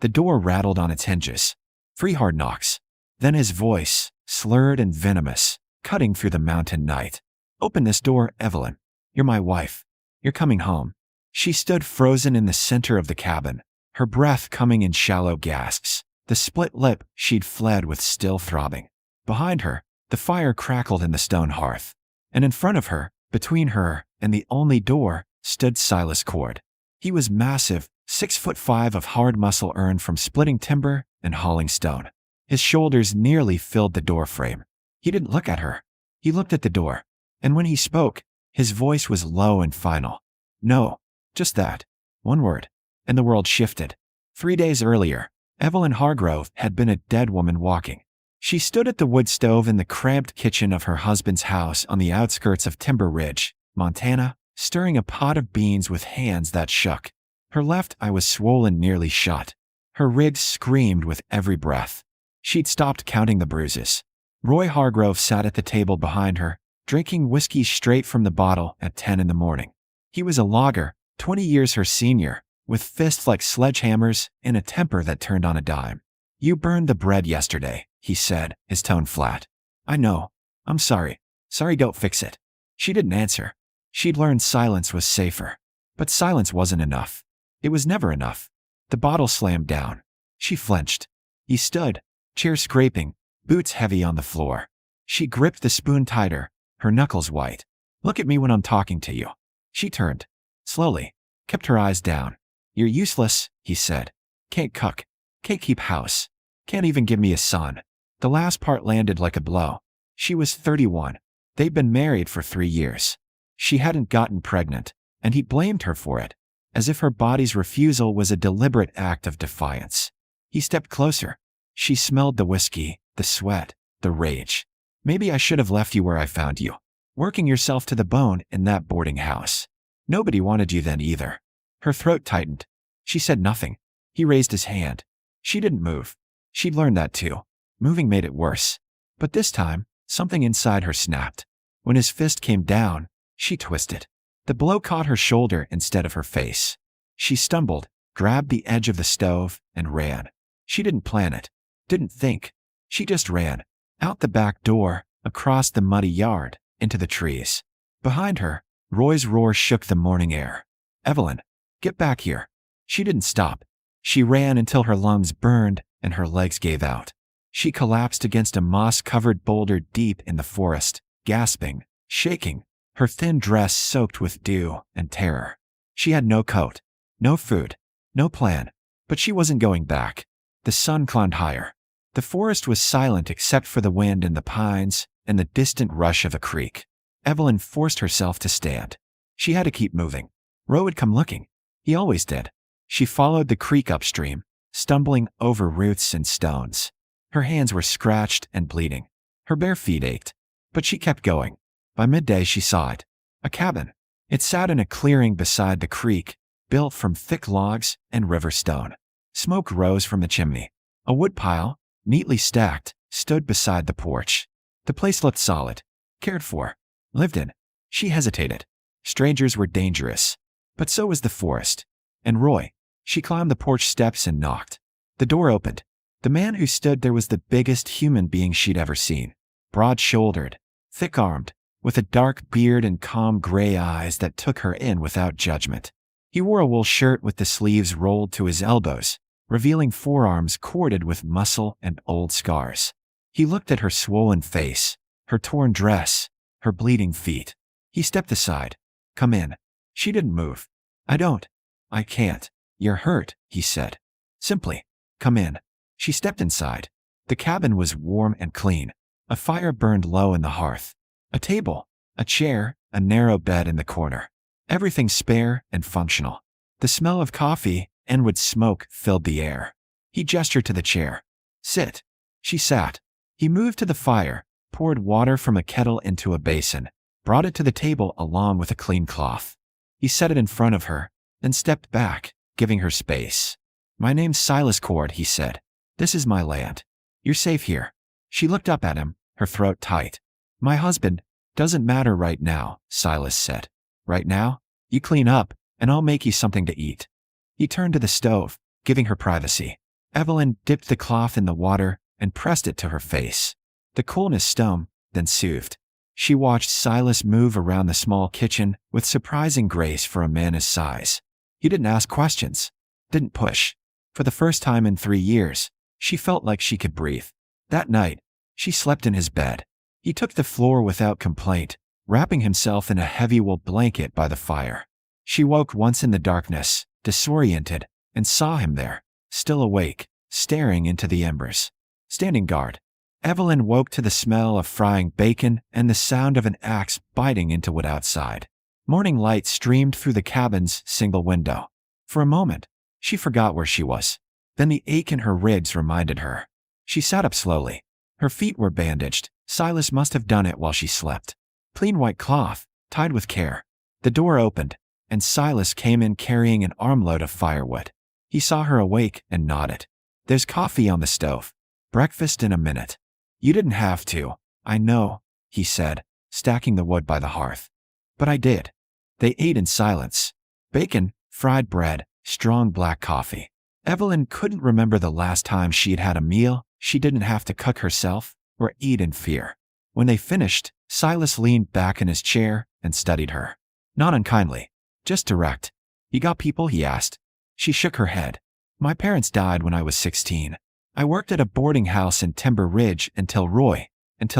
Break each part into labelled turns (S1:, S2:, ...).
S1: The door rattled on its hinges. 3 hard knocks. Then his voice, slurred and venomous, cutting through the mountain night. "Open this door, Evelyn. You're my wife. You're coming home." She stood frozen in the center of the cabin, her breath coming in shallow gasps, the split lip she'd fled with still throbbing. Behind her, the fire crackled in the stone hearth. And in front of her, between her and the only door, stood Silas Cord. He was massive, 6'5" of hard muscle earned from splitting timber and hauling stone. His shoulders nearly filled the doorframe. He didn't look at her. He looked at the door. And when he spoke, his voice was low and final. "No, just that. One word." And the world shifted. 3 days earlier, Evelyn Hargrove had been a dead woman walking. She stood at the wood stove in the cramped kitchen of her husband's house on the outskirts of Timber Ridge, Montana, stirring a pot of beans with hands that shook. Her left eye was swollen nearly shut. Her ribs screamed with every breath. She'd stopped counting the bruises. Roy Hargrove sat at the table behind her, drinking whiskey straight from the bottle at 10 in the morning. He was a logger, 20 years her senior, with fists like sledgehammers and a temper that turned on a dime. "You burned the bread yesterday," he said, his tone flat. "I know. I'm sorry. Sorry, don't fix it." She didn't answer. She'd learned silence was safer. But silence wasn't enough. It was never enough. The bottle slammed down. She flinched. He stood, chair scraping, boots heavy on the floor. She gripped the spoon tighter, her knuckles white. "Look at me when I'm talking to you." She turned. Slowly. Kept her eyes down. "You're useless," he said. "Can't cook. Can't keep house. Can't even give me a son." The last part landed like a blow. She was 31. They'd been married for 3 years. She hadn't gotten pregnant, and he blamed her for it, as if her body's refusal was a deliberate act of defiance. He stepped closer. She smelled the whiskey, the sweat, the rage. "Maybe I should have left you where I found you, working yourself to the bone in that boarding house. Nobody wanted you then either." Her throat tightened. She said nothing. He raised his hand. She didn't move. She'd learned that too. Moving made it worse. But this time, something inside her snapped. When his fist came down, she twisted. The blow caught her shoulder instead of her face. She stumbled, grabbed the edge of the stove, and ran. She didn't plan it. Didn't think. She just ran. Out the back door, across the muddy yard, into the trees. Behind her, Roy's roar shook the morning air. "Evelyn, get back here." She didn't stop. She ran until her lungs burned and her legs gave out. She collapsed against a moss-covered boulder deep in the forest, gasping, shaking, her thin dress soaked with dew and terror. She had no coat, no food, no plan, but she wasn't going back. The sun climbed higher. The forest was silent except for the wind in the pines and the distant rush of a creek. Evelyn forced herself to stand. She had to keep moving. Roe would come looking. He always did. She followed the creek upstream, stumbling over roots and stones. Her hands were scratched and bleeding. Her bare feet ached. But she kept going. By midday she saw it. A cabin. It sat in a clearing beside the creek, built from thick logs and river stone. Smoke rose from the chimney. A woodpile, neatly stacked, stood beside the porch. The place looked solid. Cared for. Lived in. She hesitated. Strangers were dangerous. But so was the forest. And Roy. She climbed the porch steps and knocked. The door opened. The man who stood there was the biggest human being she'd ever seen. Broad-shouldered, thick-armed, with a dark beard and calm gray eyes that took her in without judgment. He wore a wool shirt with the sleeves rolled to his elbows, revealing forearms corded with muscle and old scars. He looked at her swollen face, her torn dress, her bleeding feet. He stepped aside. "Come in." She didn't move. I can't. "You're hurt," he said. Simply, "Come in." She stepped inside. The cabin was warm and clean. A fire burned low in the hearth. A table, a chair, a narrow bed in the corner. Everything spare and functional. The smell of coffee and wood smoke filled the air. He gestured to the chair. "Sit." She sat. He moved to the fire, poured water from a kettle into a basin, brought it to the table along with a clean cloth. He set it in front of her, then stepped back, giving her space. "My name's Silas Cord," he said. "This is my land. You're safe here." She looked up at him, her throat tight. "My husband doesn't matter right now," Silas said. "Right now, you clean up, and I'll make you something to eat." He turned to the stove, giving her privacy. Evelyn dipped the cloth in the water and pressed it to her face. The coolness stung, then soothed. She watched Silas move around the small kitchen with surprising grace for a man his size. He didn't ask questions, didn't push. For the first time in 3 years, she felt like she could breathe. That night, she slept in his bed. He took the floor without complaint, wrapping himself in a heavy wool blanket by the fire. She woke once in the darkness, disoriented, and saw him there, still awake, staring into the embers. Standing guard. Evelyn woke to the smell of frying bacon and the sound of an axe biting into wood outside. Morning light streamed through the cabin's single window. For a moment, she forgot where she was. Then the ache in her ribs reminded her. She sat up slowly. Her feet were bandaged. Silas must have done it while she slept. Clean white cloth, tied with care. The door opened, and Silas came in carrying an armload of firewood. He saw her awake and nodded. There's coffee on the stove. Breakfast in a minute. You didn't have to, I know, he said, stacking the wood by the hearth. But I did. They ate in silence. Bacon, fried bread, strong black coffee. Evelyn couldn't remember the last time she'd had a meal she didn't have to cook herself or eat in fear. When they finished, Silas leaned back in his chair and studied her. Not unkindly, just direct. You got people, he asked. She shook her head. My parents died when I was 16. I worked at a boarding house in Timber Ridge until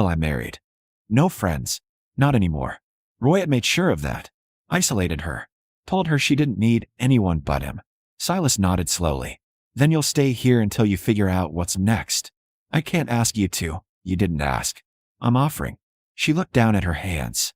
S1: I married. No friends. Not anymore. Roy had made sure of that. Isolated her. Told her she didn't need anyone but him. Silas nodded slowly. Then you'll stay here until you figure out what's next. I can't ask you to. You didn't ask. I'm offering. She looked down at her hands.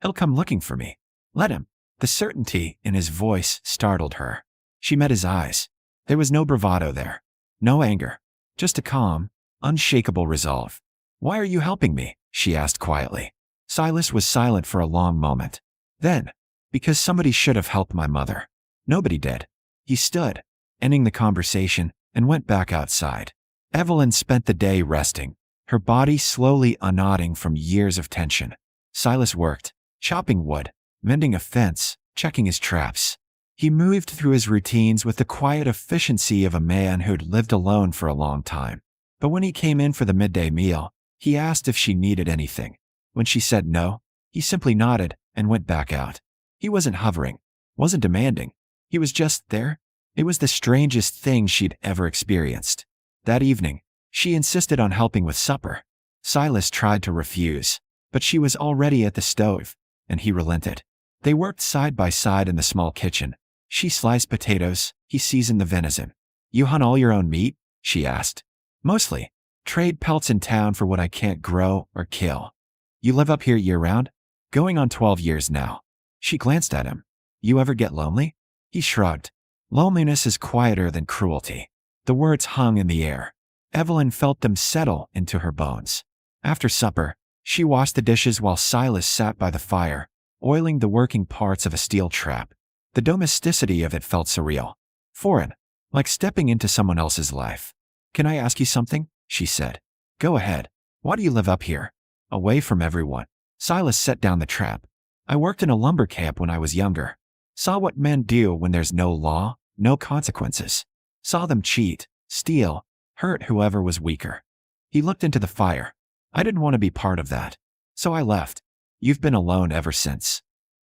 S1: He'll come looking for me. Let him. The certainty in his voice startled her. She met his eyes. There was no bravado there. No anger. Just a calm, unshakable resolve. Why are you helping me? She asked quietly. Silas was silent for a long moment. Then, because somebody should have helped my mother. Nobody did. He stood, ending the conversation, and went back outside. Evelyn spent the day resting, her body slowly unknotting from years of tension. Silas worked, chopping wood, mending a fence, checking his traps. He moved through his routines with the quiet efficiency of a man who'd lived alone for a long time. But when he came in for the midday meal, he asked if she needed anything. When she said no, he simply nodded and went back out. He wasn't hovering, wasn't demanding. He was just there. It was the strangest thing she'd ever experienced. That evening, she insisted on helping with supper. Silas tried to refuse, but she was already at the stove, and he relented. They worked side by side in the small kitchen. She sliced potatoes, he seasoned the venison. You hunt all your own meat? She asked. Mostly. Trade pelts in town for what I can't grow or kill. You live up here year-round? Going on 12 years now. She glanced at him. You ever get lonely? He shrugged. Loneliness is quieter than cruelty. The words hung in the air. Evelyn felt them settle into her bones. After supper, she washed the dishes while Silas sat by the fire, oiling the working parts of a steel trap. The domesticity of it felt surreal. Foreign. Like stepping into someone else's life. Can I ask you something? She said. Go ahead. Why do you live up here? Away from everyone. Silas set down the trap. I worked in a lumber camp when I was younger. Saw what men do when there's no law, no consequences. Saw them cheat, steal, hurt whoever was weaker. He looked into the fire. I didn't want to be part of that. So I left. You've been alone ever since.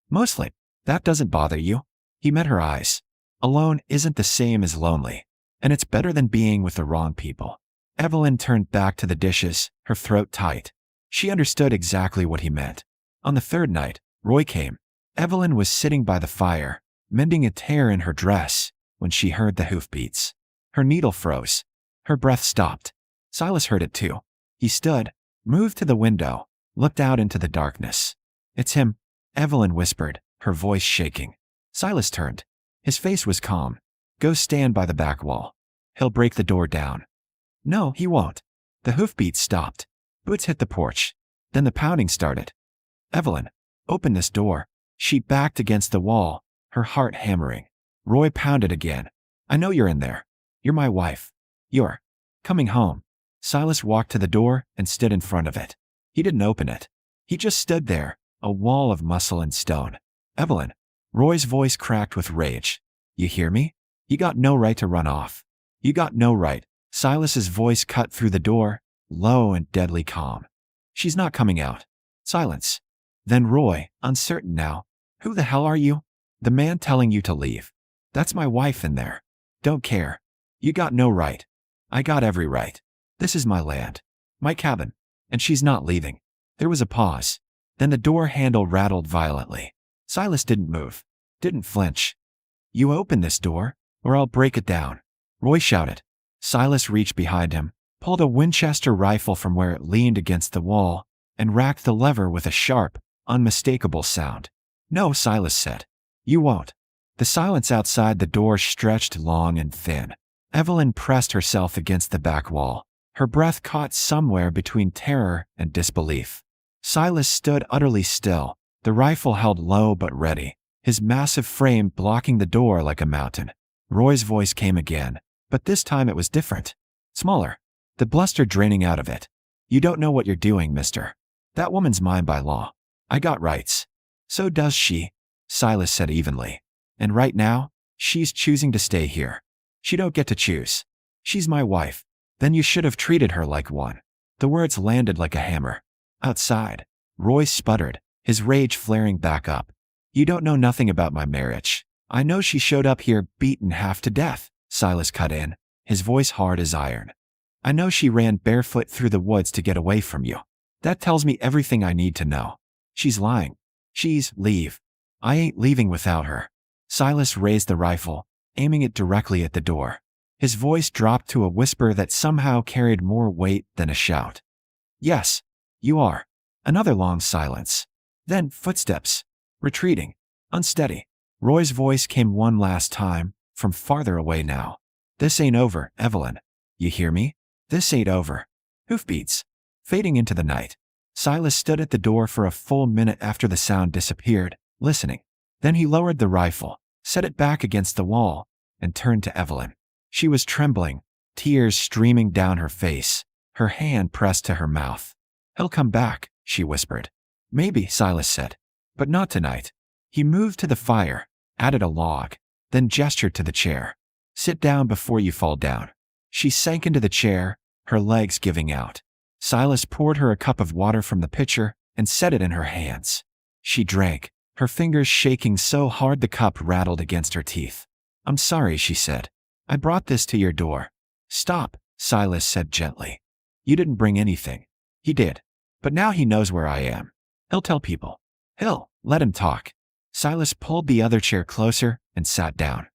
S1: Mostly. That doesn't bother you? He met her eyes. Alone isn't the same as lonely. And it's better than being with the wrong people. Evelyn turned back to the dishes, her throat tight. She understood exactly what he meant. On the third night, Roy came. Evelyn was sitting by the fire, mending a tear in her dress, when she heard the hoofbeats. Her needle froze. Her breath stopped. Silas heard it too. He stood, moved to the window, looked out into the darkness. It's him, Evelyn whispered, her voice shaking. Silas turned. His face was calm. Go stand by the back wall. He'll break the door down. No, he won't. The hoofbeats stopped. Boots hit the porch. Then the pounding started. Evelyn, open this door. She backed against the wall, her heart hammering. Roy pounded again. I know you're in there. You're my wife. You're coming home. Silas walked to the door and stood in front of it. He didn't open it. He just stood there, a wall of muscle and stone. Evelyn. Roy's voice cracked with rage. You hear me? You got no right to run off. You got no right. Silas's voice cut through the door, low and deadly calm. She's not coming out. Silence. Then Roy, uncertain now. Who the hell are you? The man telling you to leave. That's my wife in there. Don't care. You got no right. I got every right. This is my land. My cabin. And she's not leaving. There was a pause. Then the door handle rattled violently. Silas didn't move. Didn't flinch. You open this door, or I'll break it down. Roy shouted. Silas reached behind him, pulled a Winchester rifle from where it leaned against the wall, and racked the lever with a sharp, unmistakable sound. No, Silas said. You won't. The silence outside the door stretched long and thin. Evelyn pressed herself against the back wall, her breath caught somewhere between terror and disbelief. Silas stood utterly still, the rifle held low but ready, his massive frame blocking the door like a mountain. Roy's voice came again, but this time it was different. Smaller. The bluster draining out of it. You don't know what you're doing, mister. That woman's mine by law. I got rights. So does she, Silas said evenly. And right now, she's choosing to stay here. She don't get to choose. She's my wife. Then you should have treated her like one. The words landed like a hammer. Outside, Roy sputtered, his rage flaring back up. You don't know nothing about my marriage. I know she showed up here beaten half to death, Silas cut in, his voice hard as iron. I know she ran barefoot through the woods to get away from you. That tells me everything I need to know. She's lying. Leave. I ain't leaving without her. Silas raised the rifle, aiming it directly at the door. His voice dropped to a whisper that somehow carried more weight than a shout. Yes, you are. Another long silence. Then footsteps. Retreating. Unsteady. Roy's voice came one last time, from farther away now. This ain't over, Evelyn. You hear me? This ain't over. Hoofbeats. Fading into the night. Silas stood at the door for a full minute after the sound disappeared, listening. Then he lowered the rifle, set it back against the wall, and turned to Evelyn. She was trembling, tears streaming down her face, her hand pressed to her mouth. He'll come back, she whispered. Maybe, Silas said. But not tonight. He moved to the fire, added a log, then gestured to the chair. Sit down before you fall down. She sank into the chair, her legs giving out. Silas poured her a cup of water from the pitcher and set it in her hands. She drank, her fingers shaking so hard the cup rattled against her teeth. I'm sorry, she said. I brought this to your door. Stop, Silas said gently. You didn't bring anything. He did. But now he knows where I am. He'll tell people. Let him talk. Silas pulled the other chair closer and sat down.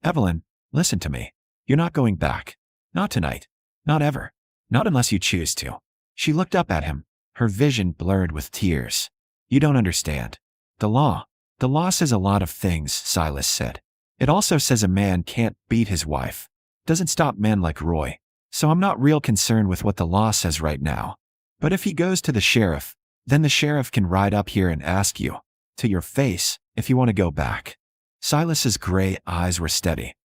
S1: Evelyn, listen to me. You're not going back. Not tonight. Not ever. Not unless you choose to. She looked up at him, her vision blurred with tears. You don't understand. The law says a lot of things, Silas said. It also says a man can't beat his wife. Doesn't stop men like Roy. So I'm not real concerned with what the law says right now. But if he goes to the sheriff, then the sheriff can ride up here and ask you, to your face, if you want to go back. Silas's gray eyes were steady.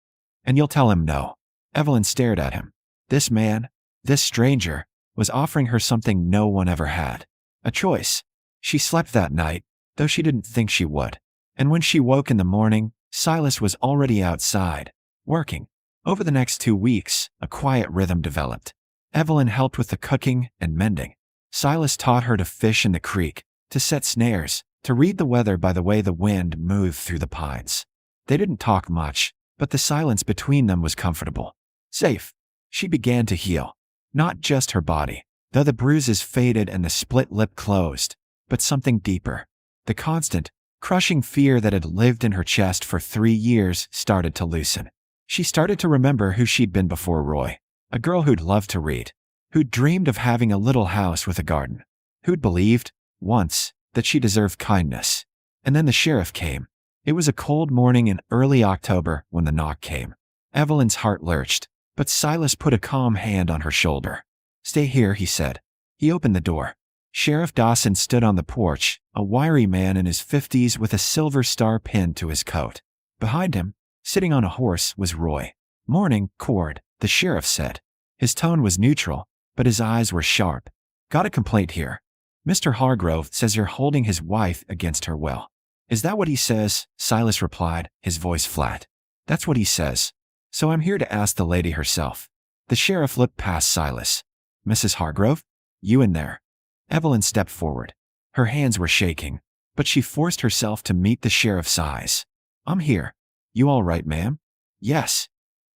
S1: And you'll tell him no. Evelyn stared at him. This man, this stranger, was offering her something no one ever had. A choice. She slept that night, though she didn't think she would. And when she woke in the morning, Silas was already outside, working. Over the next 2 weeks, a quiet rhythm developed. Evelyn helped with the cooking and mending. Silas taught her to fish in the creek, to set snares, to read the weather by the way the wind moved through the pines. They didn't talk much, but the silence between them was comfortable. Safe. She began to heal. Not just her body, though the bruises faded and the split lip closed, but something deeper. The constant, crushing fear that had lived in her chest for 3 years started to loosen. She started to remember who she'd been before Roy. A girl who'd loved to read, who'd dreamed of having a little house with a garden, who'd believed, once, that she deserved kindness. And then the sheriff came. It was a cold morning in early October when the knock came. Evelyn's heart lurched, but Silas put a calm hand on her shoulder. Stay here, he said. He opened the door. Sheriff Dawson stood on the porch, a wiry man in his 50s with a silver star pinned to his coat. Behind him, sitting on a horse, was Roy. Morning, Cord, the sheriff said. His tone was neutral, but his eyes were sharp. Got a complaint here. Mr. Hargrove says you're holding his wife against her will. Is that what he says? Silas replied, his voice flat. That's what he says. So I'm here to ask the lady herself. The sheriff looked past Silas. Mrs. Hargrove? You in there? Evelyn stepped forward. Her hands were shaking, but she forced herself to meet the sheriff's eyes. I'm here. You all right, ma'am? Yes.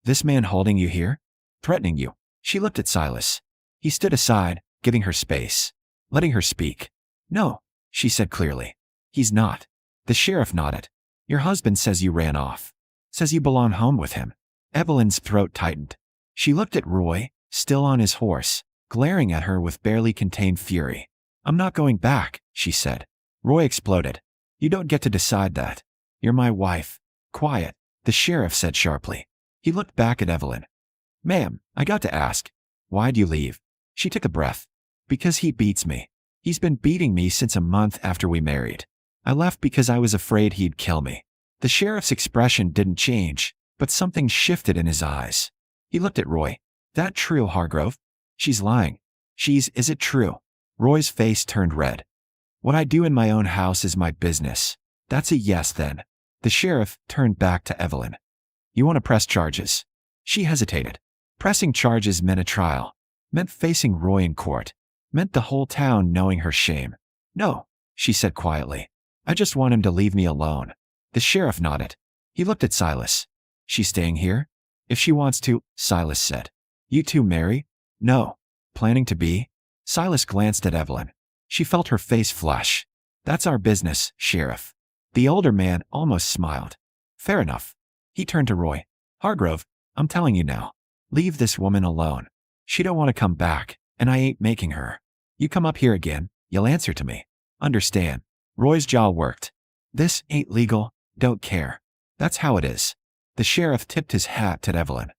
S1: This man holding you here? Threatening you? She looked at Silas. He stood aside, giving her space, letting her speak. No, she said clearly. He's not. The sheriff nodded. Your husband says you ran off. Says you belong home with him. Evelyn's throat tightened. She looked at Roy, still on his horse, glaring at her with barely contained fury. I'm not going back, she said. Roy exploded. You don't get to decide that. You're my wife. Quiet, the sheriff said sharply. He looked back at Evelyn. Ma'am, I got to ask. Why'd you leave? She took a breath. Because he beats me. He's been beating me since a month after we married. I left because I was afraid he'd kill me. The sheriff's expression didn't change, but something shifted in his eyes. He looked at Roy. That true, Hargrove? She's lying. Is it true? Roy's face turned red. What I do in my own house is my business. That's a yes then. The sheriff turned back to Evelyn. You want to press charges? She hesitated. Pressing charges meant a trial. Meant facing Roy in court. Meant the whole town knowing her shame. No, she said quietly. I just want him to leave me alone. The sheriff nodded. He looked at Silas. She's staying here? If she wants to, Silas said. You two marry? No. Planning to be? Silas glanced at Evelyn. She felt her face flush. That's our business, Sheriff. The older man almost smiled. Fair enough. He turned to Roy. Hargrove, I'm telling you now. Leave this woman alone. She don't want to come back, and I ain't making her. You come up here again, you'll answer to me. Understand? Roy's jaw worked. This ain't legal, don't care. That's how it is. The sheriff tipped his hat at Evelyn.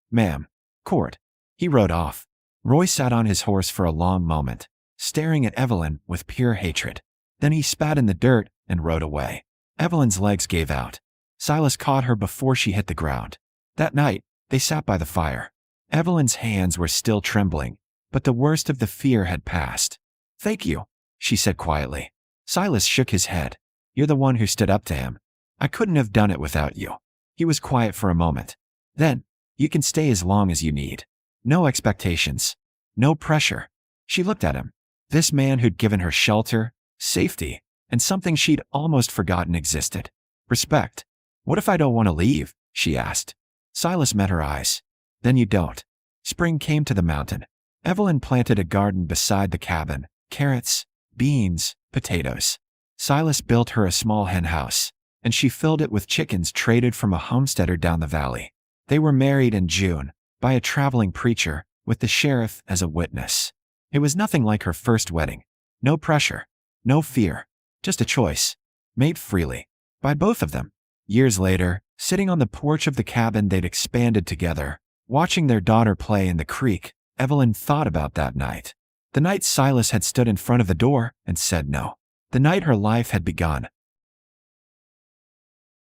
S1: Ma'am. Cord. He rode off. Roy sat on his horse for a long moment, staring at Evelyn with pure hatred. Then he spat in the dirt and rode away. Evelyn's legs gave out. Silas caught her before she hit the ground. That night, they sat by the fire. Evelyn's hands were still trembling, but the worst of the fear had passed. Thank you, she said quietly. Silas shook his head. You're the one who stood up to him. I couldn't have done it without you. He was quiet for a moment. Then, you can stay as long as you need. No expectations. No pressure. She looked at him. This man who'd given her shelter, safety, and something she'd almost forgotten existed. Respect. What if I don't want to leave? She asked. Silas met her eyes. Then you don't. Spring came to the mountain. Evelyn planted a garden beside the cabin. Carrots, beans, potatoes. Silas built her a small hen house, and she filled it with chickens traded from a homesteader down the valley. They were married in June, by a traveling preacher, with the sheriff as a witness. It was nothing like her first wedding. No pressure. No fear. Just a choice. Made freely. By both of them. Years later, sitting on the porch of the cabin they'd expanded together, watching their daughter play in the creek, Evelyn thought about that night. The night Silas had stood in front of the door and said no. The night her life had begun.